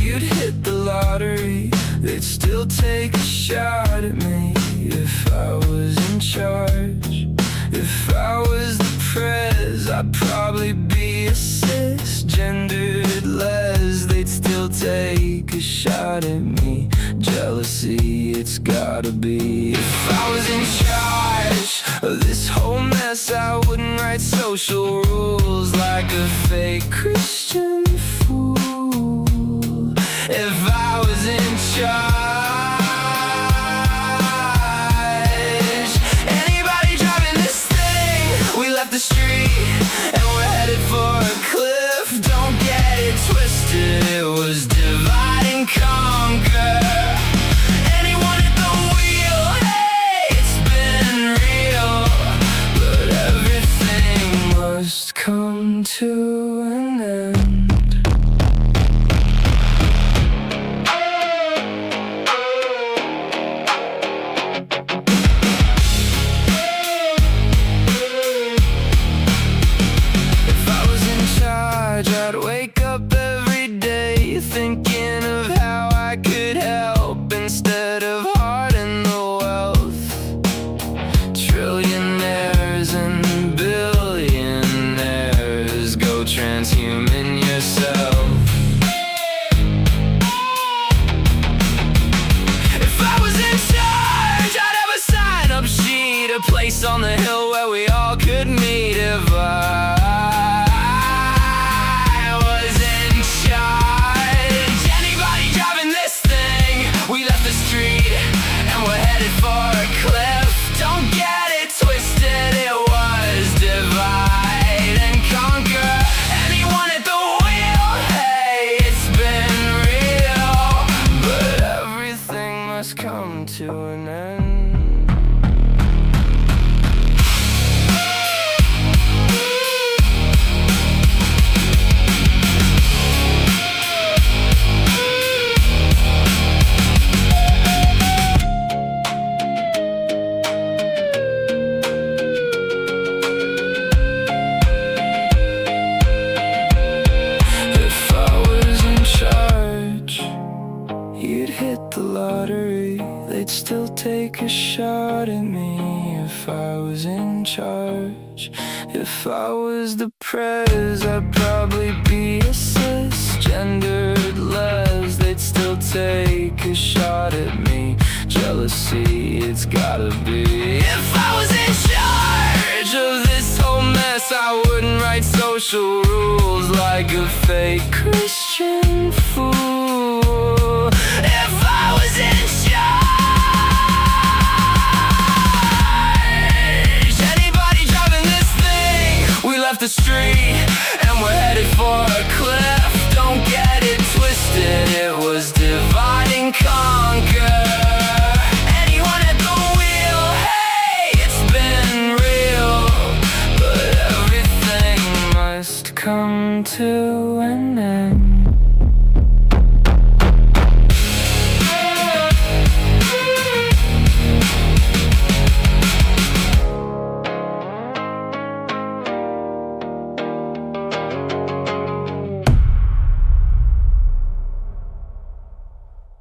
you'd hit the lottery, they'd still take a shot at me. If I was in charge, if I was the prez, I'd probably be a cisgendered les. They'd still take a shot at me. Jealousy, it's gotta be. If I was in charge of this whole mess, I wouldn't write social rules like a fake Christian fool. If I was in charge, anybody driving this thing, we left the street and we're headed for a cliff. Don't get it twisted, it was divide and conquer. Anyone at the wheel, hey, it's been real, but everything must come to an end. I'd wake up every day thinking of how I could help instead of heart and the wealth. Trillionaires and billionaires, go transhuman yourself. If I was in charge, I'd have a sign-up sheet, a place on the hill where we all could meet. If I for a cliff, don't get it twisted, it was divide and conquer. Anyone at the wheel, hey, it's been real, but everything must come to an end. You'd hit the lottery, they'd still take a shot at me. If I was in charge, if I was the prez, I'd probably be a cisgendered les. They'd still take a shot at me. Jealousy, it's gotta be. If I was in charge of this whole mess, I wouldn't write social rules like a fake Christian